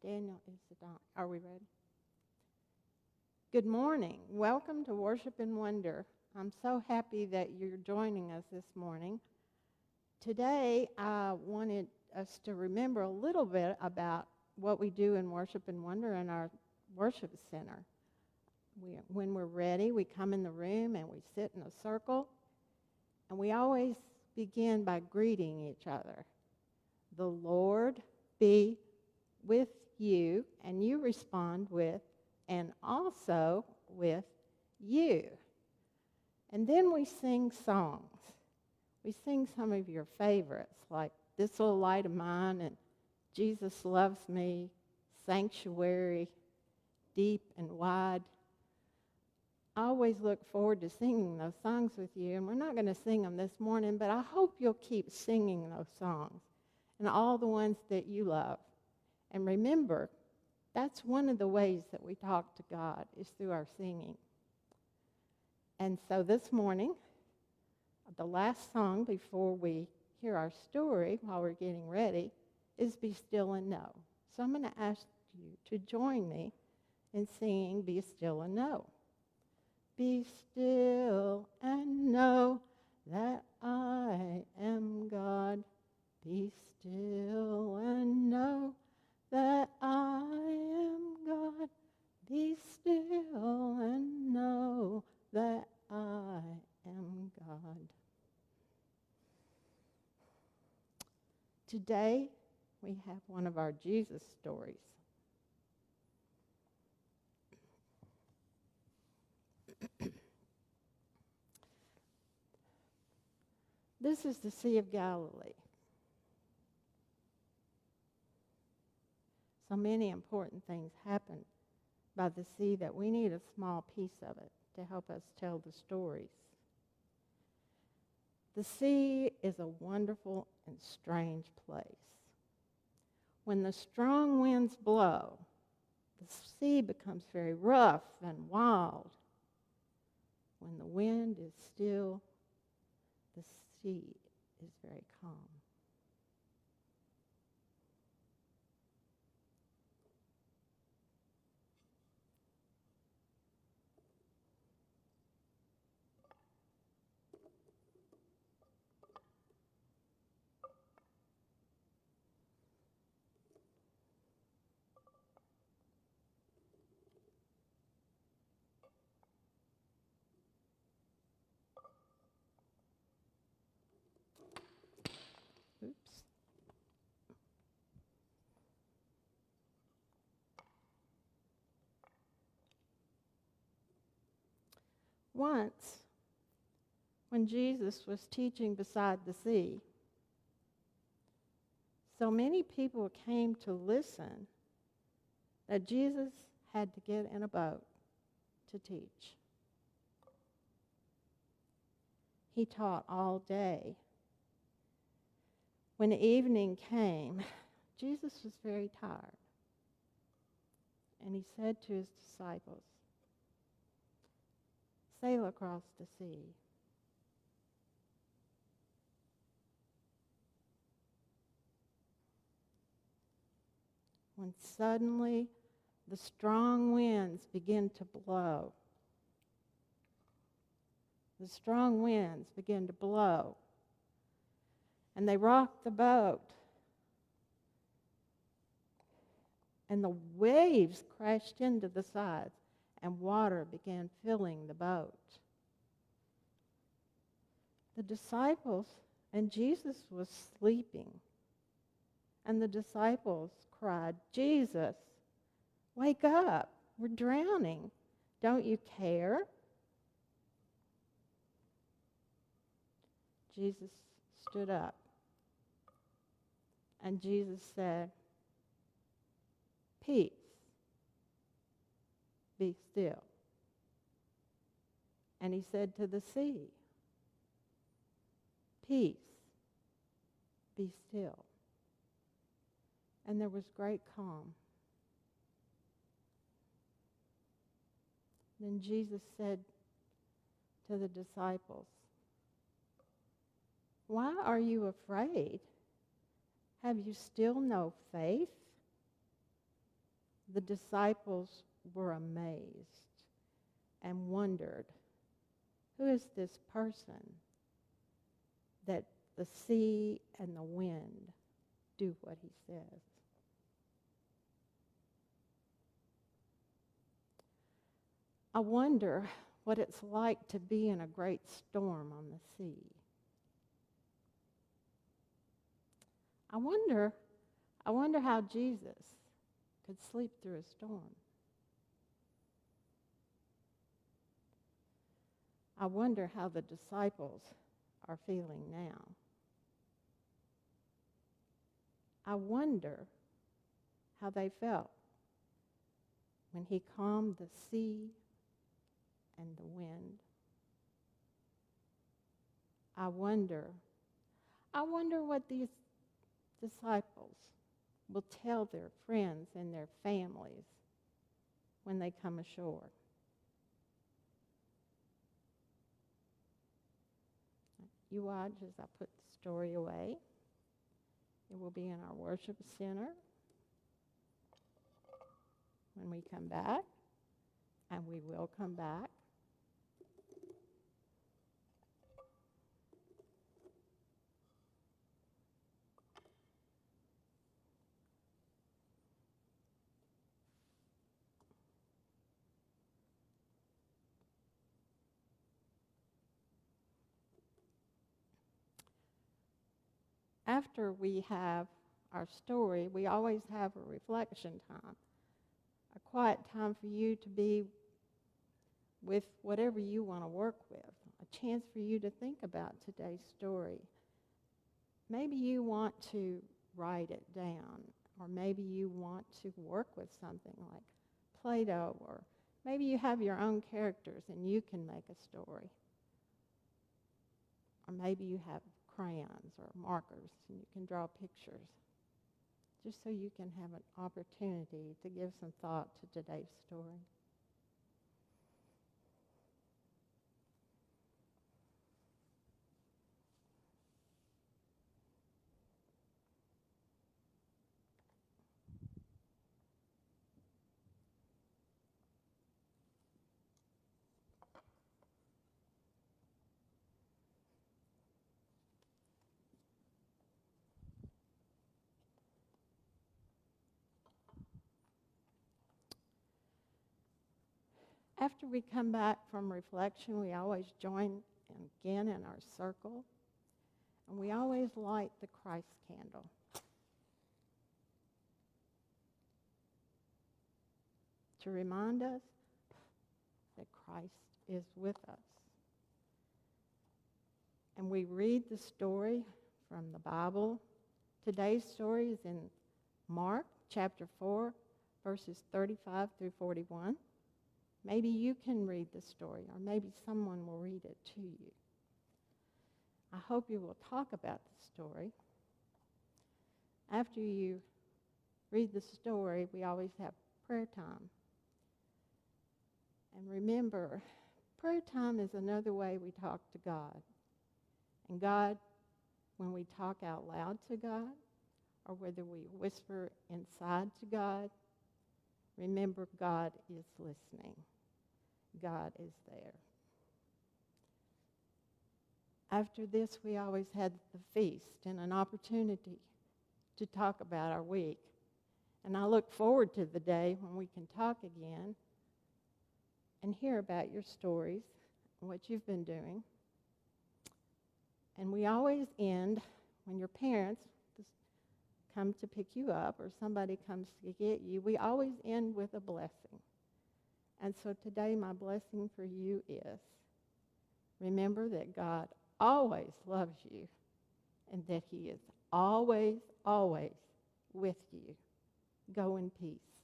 Daniel, is it on? Are we ready? Good morning. Welcome to Worship and Wonder. I'm so happy that you're joining us this morning. Today, I wanted us to remember a little bit about what we do in Worship and Wonder in our worship center. When we're ready, we come in the room and we sit in a circle, and we always begin by greeting each other. The Lord be with you, and you respond with, and also with you. And then we sing songs. We sing some of your favorites, like This Little Light of Mine and Jesus Loves Me, Sanctuary, Deep and Wide. I always look forward to singing those songs with you, and we're not going to sing them this morning, but I hope you'll keep singing those songs and all the ones that you love. And remember, that's one of the ways that we talk to God, is through our singing. And so this morning, the last song before we hear our story while we're getting ready is Be Still and Know. So I'm going to ask you to join me in singing Be Still and Know. Be still and know that I am God. Be still and know that I am God. Be still and know that I am God. Today, we have one of our Jesus stories. This is the Sea of Galilee. So many important things happen by the sea that we need a small piece of it to help us tell the stories. The sea is a wonderful and strange place. When the strong winds blow, the sea becomes very rough and wild. When the wind is still, the sea is very calm. Oops. Once, when Jesus was teaching beside the sea, so many people came to listen that Jesus had to get in a boat to teach. He taught all day. When evening came, Jesus was very tired, and he said to his disciples, "Sail across the sea." When suddenly the strong winds began to blow. The strong winds began to blow, and they rocked the boat. And the waves crashed into the sides, and water began filling the boat. The disciples, and Jesus was sleeping, and the disciples cried, "Jesus, wake up, we're drowning. Don't you care?" Jesus stood up, and Jesus said, "Peace, be still." And he said to the sea, "Peace, be still." And there was great calm. Then Jesus said to the disciples, "Why are you afraid? Have you still no faith?" the disciples were amazed and wondered, who is this person that the sea and the wind do what he says? I wonder what it's like to be in a great storm on the sea. I wonder how Jesus could sleep through a storm. I wonder how the disciples are feeling now. I wonder how they felt when he calmed the sea and the wind. I wonder what these disciples will tell their friends and their families when they come ashore. You watch as I put the story away. It will be in our worship center when we come back, and we will come back. After we have our story, we always have a reflection time, a quiet time for you to be with whatever you want to work with, a chance for you to think about today's story. Maybe you want to write it down, or maybe you want to work with something like Play-Doh, or maybe you have your own characters and you can make a story. Or maybe you have crayons or markers and you can draw pictures, just so you can have an opportunity to give some thought to today's story. After we come back from reflection, we always join again in our circle, and we always light the Christ candle. To remind us that Christ is with us. And we read the story from the Bible. Today's story is in Mark chapter 4, verses 35 through 41. Maybe you can read the story, or maybe someone will read it to you. I hope you will talk about the story. After you read the story, we always have prayer time. And remember, prayer time is another way we talk to God. And God, when we talk out loud to God, or whether we whisper inside to God, remember God is listening. God is there. After this, we always had the feast and an opportunity to talk about our week. And I look forward to the day when we can talk again and hear about your stories and what you've been doing. And we always end when your parents come to pick you up or somebody comes to get you, we always end with a blessing. And so today my blessing for you is, remember that God always loves you and that he is always, always with you. Go in peace.